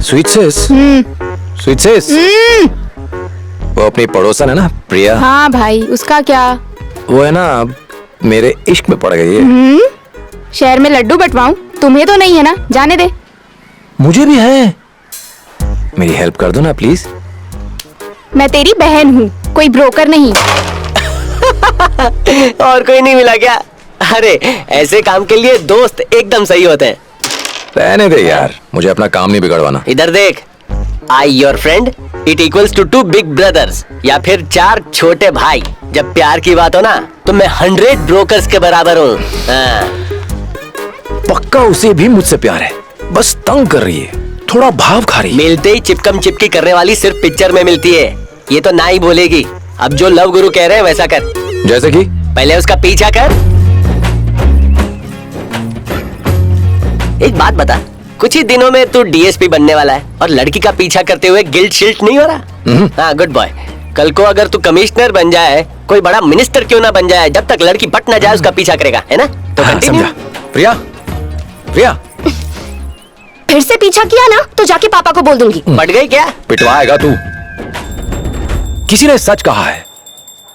Sweet सिस। Sweet सिस। वो अपनी पड़ोसन है ना प्रिया। हाँ भाई, उसका क्या? वो है ना मेरे इश्क में पड़ गई है। शहर में लड्डू बंटवाऊं? तुम्हें तो नहीं है ना, जाने दे। मुझे भी है। मेरी हेल्प कर दो ना प्लीज। मैं तेरी बहन हूँ, कोई ब्रोकर नहीं। और कोई नहीं मिला क्या? अरे ऐसे काम के लिए दोस्त एकदम सही होते हैं। रहने दे यार, मुझे अपना काम नहीं बिगड़वाना। इधर देख, I your friend it equals to 2 big brothers या फिर 4 छोटे भाई। जब प्यार की बात हो ना तो मैं 100 ब्रोकर्स के बराबर हूँ। पक्का उसे भी मुझसे प्यार है, बस तंग कर रही है, थोड़ा भाव खा रही है। मिलते ही चिपकम चिपकी करने वाली सिर्फ पिक्चर में मिलती है, ये तो ना ही बोलेगी। अब जो लव गुरु कह रहे हैं वैसा कर। जैसे कि पहले उसका पीछा कर। एक बात बता, कुछ ही दिनों में तू डीएसपी बनने वाला है और लड़की का पीछा करते हुए गिल्ट शिल्ट नहीं हो रहा? हाँ गुड बॉय। कल को अगर तू कमिश्नर बन जाए, कोई बड़ा मिनिस्टर क्यों ना बन जाए, जब तक लड़की पट ना जाए उसका पीछा करेगा, है ना? तो हाँ, कंटिन्यू। समझा। प्रिया, प्रिया फिर से पीछा किया ना तो जाके पापा को बोल दूंगी। पट गई क्या? पिटवाएगा तू। किसी ने सच कहा है,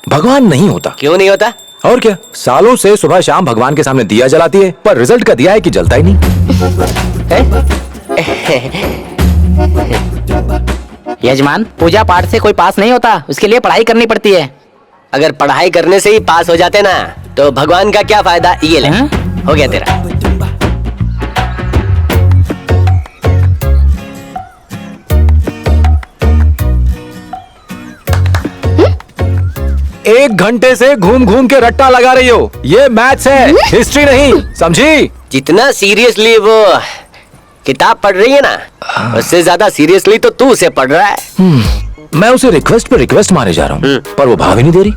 भगवान नहीं होता। क्यों नहीं होता? और क्या, सालों से सुबह शाम भगवान के सामने दिया जलाती है, पर रिजल्ट का दिया है कि जलता ही नहीं। यजमान, पूजा पाठ से कोई पास नहीं होता, उसके लिए पढ़ाई करनी पड़ती है। अगर पढ़ाई करने से ही पास हो जाते ना तो भगवान का क्या फायदा। ये ले, हो गया तेरा। 1 घंटे से घूम घूम के रट्टा लगा रही हो। ये मैथ्स है, हिस्ट्री नहीं, समझी? जितना सीरियसली वो किताब पढ़ रही है ना, उससे ज्यादा सीरियसली तो तू उसे पढ़ रहा है। मैं उसे रिक्वेस्ट पे रिक्वेस्ट मारे जा रहा हूँ, पर वो भाव ही नहीं दे रही।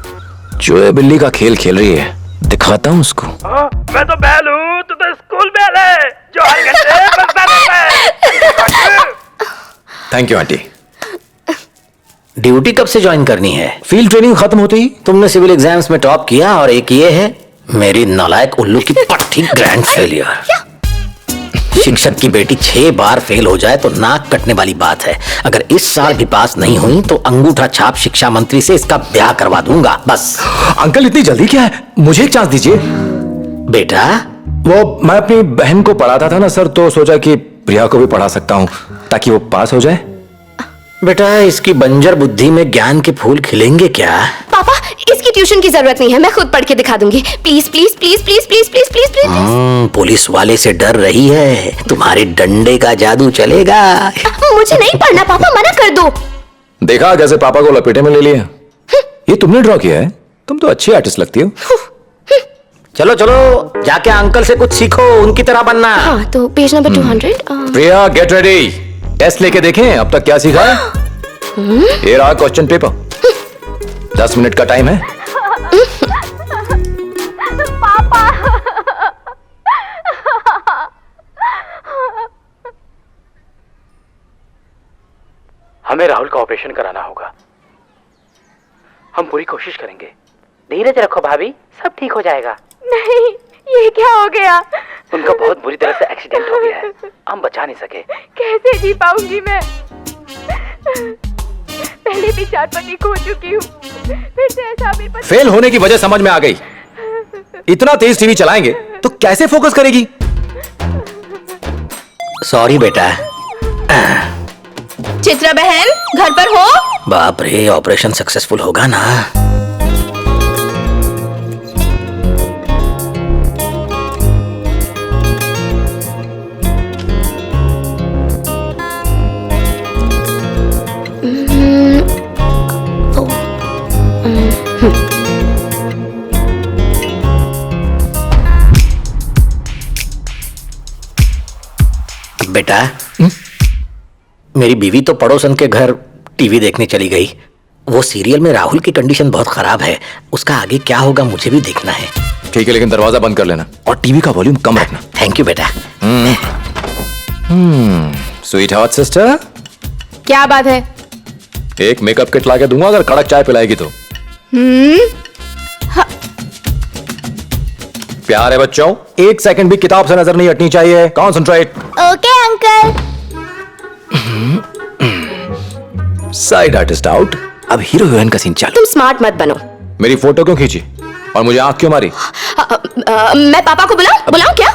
चूहे बिल्ली का खेल खेल रही है, दिखाता हूँ उसको। मैं तो बैल हूँ, तू तो स्कूल बैल है जो हर घंटे बजता रहता है। Thank you aunty. ड्यूटी कब से ज्वाइन करनी है? फील्ड ट्रेनिंग खत्म होते ही। तुमने सिविल एग्जाम्स में टॉप किया और एक ये है मेरी नालायक उल्लू की पट्टी ग्रैंड फेलियर। शिक्षक की बेटी 6 बार फेल हो जाए तो नाक कटने वाली बात है। अगर इस साल भी पास नहीं हुई तो अंगूठा छाप शिक्षा मंत्री से इसका ब्याह करवा दूंगा बस। अंकल इतनी जल्दी क्या है, मुझे एक चांस दीजिए। बेटा, वो मैं अपनी बहन को पढ़ाता था ना सर, तो सोचा कि प्रिया को भी पढ़ा सकता हूँ ताकि वो पास हो जाए। बेटा इसकी बंजर बुद्धि में ज्ञान के फूल खिलेंगे क्या? पापा, इसकी ट्यूशन की जरूरत नहीं है, मैं खुद पढ़ के दिखा दूंगी। Please please please please please please please please. Police वाले से डर रही है, तुम्हारे डंडे का जादू चलेगा। मुझे नहीं पढ़ना पापा, मना कर दो। देखा कैसे पापा को लपेटे में ले लिया। ये तुमने ड्रॉ किया है? तुम तो अच्छी आर्टिस्ट लगती हो। चलो चलो जाके अंकल से कुछ सीखो, उनकी तरह बनना। हाँ तो पेज नंबर 200। प्रिया गेट रेडी, टेस्ट लेके देखें अब तक क्या सीखा है। ये रहा क्वेश्चन पेपर, 10 मिनट का टाइम है। हमें राहुल का ऑपरेशन कराना होगा, हम पूरी कोशिश करेंगे। धीरज रखो भाभी, सब ठीक हो जाएगा। नहीं, ये क्या हो गया? उनका बहुत बुरी तरह से एक्सीडेंट हो गया है, हम बचा नहीं सके। कैसे जी पाऊंगी मैं? पहले भी 4 पति खो चुकी हूँ, फिर से ऐसा भी पति। फेल होने की वजह समझ में आ गई। इतना तेज टीवी चलाएंगे तो कैसे फोकस करेगी? सॉरी बेटा। चित्रा बहन घर पर हो? बाप रे, ऑपरेशन सक्सेसफुल होगा ना? बेटा, मेरी बीवी तो पड़ोसन के घर टीवी देखने चली गई। वो सीरियल में राहुल की कंडीशन बहुत खराब है, उसका आगे क्या होगा मुझे भी देखना है। ठीक है, लेकिन दरवाजा बंद कर लेना और टीवी का वॉल्यूम कम रखना। थैंक यू बेटा। स्वीट हार्ट सिस्टर, क्या बात है? एक मेकअप किट ला के दूंगा अगर कड़क चाय पिलाएगी तो। प्यार है बच्चों, एक सेकंड भी किताब से नजर नहीं हटनी चाहिए। Concentrate. Okay uncle. Side artist out. अब हीरो हीरोइन का सीन चालू। तुम स्मार्ट मत बनो। मेरी फोटो क्यों खींची और मुझे आंख क्यों मारी? मैं पापा को बुलाऊं क्या?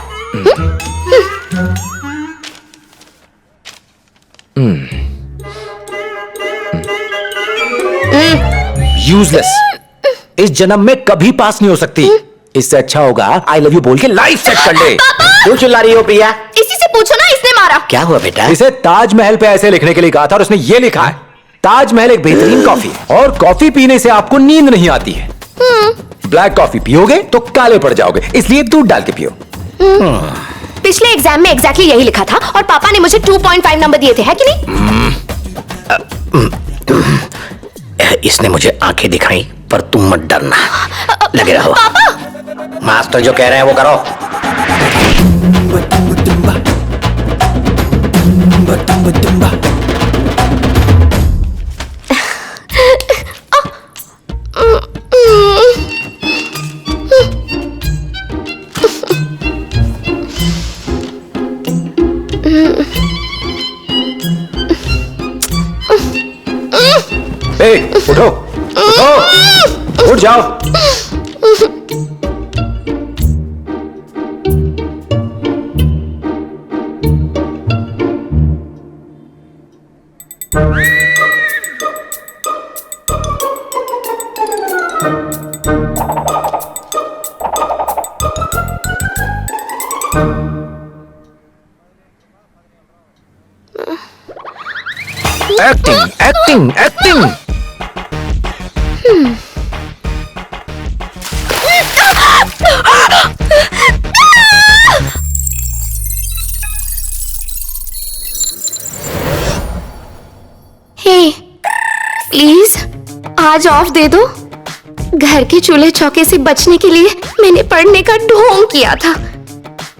यूजलेस। इस जन्म में कभी पास नहीं हो सकती। इससे अच्छा होगा आई लव यू बोल के लाइफ सेट कर ले। क्यों चिल्ला रही हो प्रिया? इसी से पूछो ना, इसने मारा। क्या हुआ बेटा? इसे ताजमहल पे ऐसे लिखने के लिए कहा था और उसने ये लिखा है, ताजमहल एक बेहतरीन कॉफी है और कॉफी पीने से आपको नींद नहीं आती है। ब्लैक कॉफी पियोगे तो काले पड़ जाओगे, इसलिए दूध डाल के पियो। पिछले एग्जाम में एग्जैक्टली यही लिखा था और पापा ने मुझे 2.5 नंबर दिए थे, है कि नहीं? इसने मुझे आंखें दिखाई, पर तुम मत डरना, लगे रहो। पापा! मास्टर जो कह रहे हैं वो करो। उठो उठो, उठ जाओ। Acting acting acting. Hey, please आज ऑफ दे दो। घर के चूल्हे चौके से बचने के लिए मैंने पढ़ने का ढोंग किया था,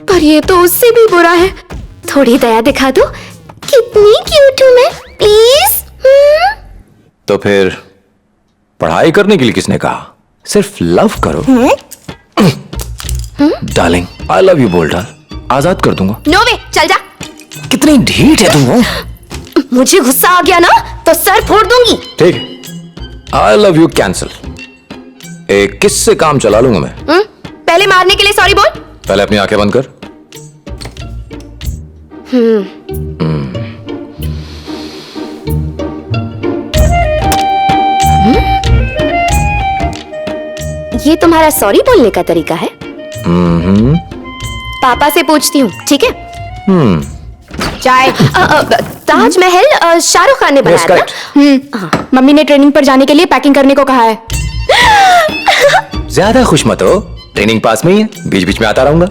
पर ये तो उससे भी बुरा है। थोड़ी दया दिखा दो, कितनी क्यूट हूं मैं, प्लीज। तो फिर पढ़ाई करने के लिए किसने कहा? सिर्फ लव करो। डार्लिंग आई लव यू बोल डाल, आजाद कर दूंगा। नो वे, चल जा। कितनी ढीठ है तुम। मुझे गुस्सा आ गया ना तो सर फोड़ दूंगी। ठीक है, आई लव यू कैंसिल। एक किस से काम चला लूंगा मैं। पहले मारने के लिए सॉरी बोल। पहले अपनी आंखें बंद कर। ये तुम्हारा सॉरी बोलने का तरीका है? पापा से पूछती हूँ, ठीक है? चाय। ताजमहल शाहरुख खान ने बनाया था। मम्मी ने ट्रेनिंग पर जाने के लिए पैकिंग करने को कहा है। ज्यादा खुश मत हो, ट्रेनिंग पास में ही है, बीच बीच में आता रहूंगा।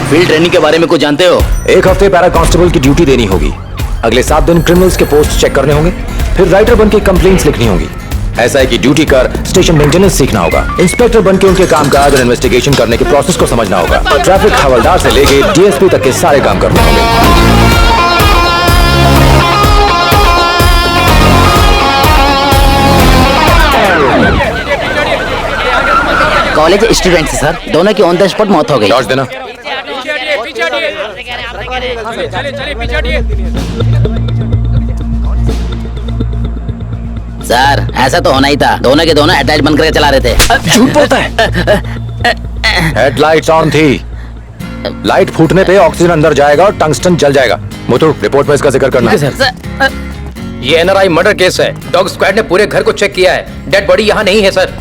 फील्ड ट्रेनिंग के बारे में कुछ जानते हो? एक हफ्ते पैरा कांस्टेबल की ड्यूटी देनी होगी, अगले 7 दिन क्रिमिनल्स के पोस्ट चेक करने होंगे, फिर राइटर बन के कंप्लेंट्स लिखनी होंगी। ऐसा है कि ड्यूटी कर स्टेशन मेंटेनेंस सीखना होगा, इंस्पेक्टर बन के उनके कामकाज और इन्वेस्टिगेशन करने के प्रोसेस को समझना होगा, और ट्रैफिक हवलदार से लेके डीएसपी तक के सारे काम करने होंगे। कॉलेज स्टूडेंट सर, दोनों की ऑन द स्पॉट मौत हो गई। लॉज देना। सर ऐसा तो होना ही था, दोनों के दोनों अटैच बन करके चला रहे थे। झूठ बोलता है। हेडलाइट्स ऑन थी, लाइट फूटने पे ऑक्सीजन अंदर जाएगा और टंगस्टन जल जाएगा। मुथुर रिपोर्ट में इसका जिक्र करना है। सर, ये एनआरआई मर्डर केस है। डॉग स्क्वाड ने पूरे घर को चेक किया है, डेड बॉडी यहाँ नहीं है सर।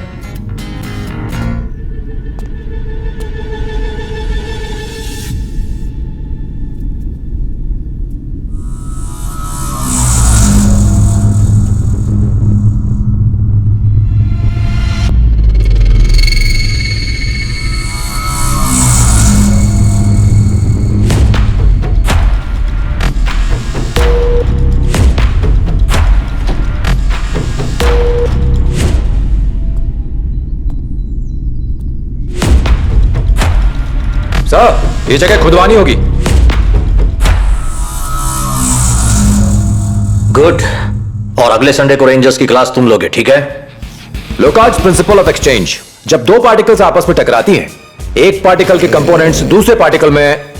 सर ये जगह खुदवानी होगी। गुड। और अगले संडे को रेंजर्स की क्लास तुम लोगे, ठीक है? Look out principle of exchange, जब दो पार्टिकल्स आपस में टकराती हैं, एक पार्टिकल के कंपोनेंट्स दूसरे पार्टिकल में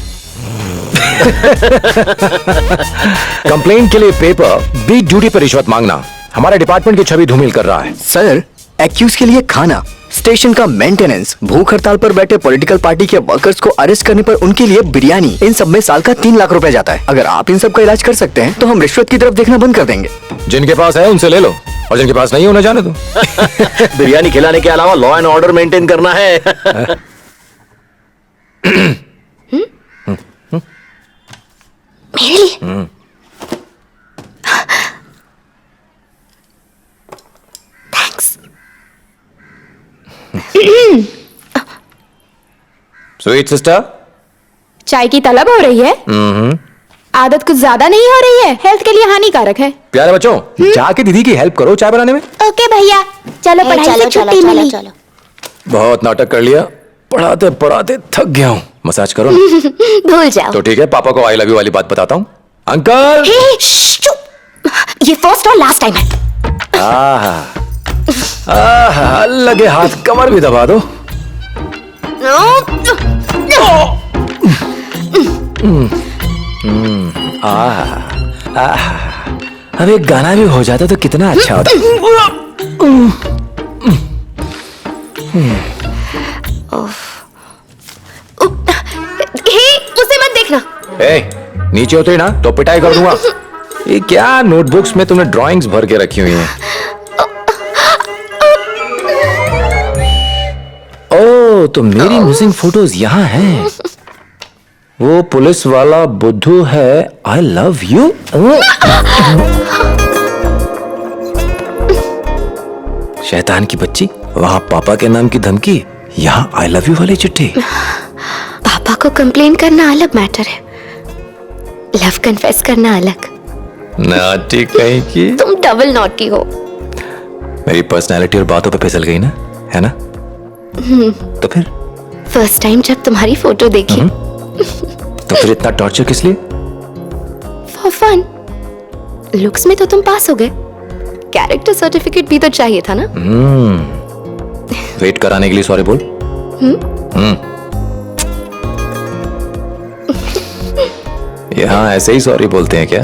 कंप्लेंट के लिए पेपर, बीट ड्यूटी पर रिश्वत मांगना हमारे डिपार्टमेंट की छवि धूमिल कर रहा है। सर, एक्यूज के लिए खाना, स्टेशन का मेंटेनेंस, भूख हड़ताल पर बैठे पॉलिटिकल पार्टी के वर्कर्स को अरेस्ट करने पर उनके लिए बिरयानी, इन सब में साल का 3 लाख रुपए जाता है। अगर आप इन सब का इलाज कर सकते हैं तो हम रिश्वत की तरफ देखना बंद कर देंगे। जिनके पास है उनसे ले लो, और जिनके पास नहीं है उन्हें जाने दो। बिरयानी खिलाने के अलावा लॉ एंड ऑर्डर मेंटेन करना है। मेरे लिए थैंक्स। स्वीट सिस्टर, चाय की तलब हो रही है? आदत कुछ ज्यादा नहीं हो रही है? हेल्थ के लिए हानिकारक है। प्यारे बच्चों, जाके दीदी की हेल्प करो चाय बनाने में। ओके भैया, चलो पढ़ाई से छुट्टी मिली। बहुत नाटक कर लिया, पढ़ाते पढ़ाते थक गया हूँ। मसाज करो ना। भूल जाओ। तो ठीक है, पापा को आई लव यू वाली बात बताता हूँ। अंकल, हे, श्श, चुप। ये फर्स्ट और लास्ट टाइम है। आहा, लगे हाथ कमर भी दबा दो। अब एक गाना भी हो जाता तो कितना अच्छा होता। हे, उसे मत देखना। ए, नीचे उतरी ना तो पिटाई कर दूंगा। ये क्या नोटबुक्स में तुमने ड्राइंग्स भर के रखी हुई हैं? ओह, तो मेरी मिसिंग फोटोज यहाँ हैं। वो पुलिस वाला बुद्धू है, आई लव यू। शैतान की बच्ची, वहां पापा के नाम की धमकी, यहाँ आई लव यू वाली चिट्ठी। पापा को कंप्लेन करना अलग मैटर है, लव कन्फेस करना अलग। नाटी कहीं की। तुम डबल नॉटी हो। मेरी पर्सनालिटी और बातों पे फिसल गई ना, है ना? तो फिर फर्स्ट टाइम जब तुम्हारी फोटो देखी। तो फिर इतना टॉर्चर किस लिए? For fun. लुक्स में तो तुम पास हो गए, कैरेक्टर सर्टिफिकेट भी तो चाहिए था ना। वेट कराने के लिए सॉरी बोल। यहाँ ऐसे ही सॉरी बोलते हैं क्या?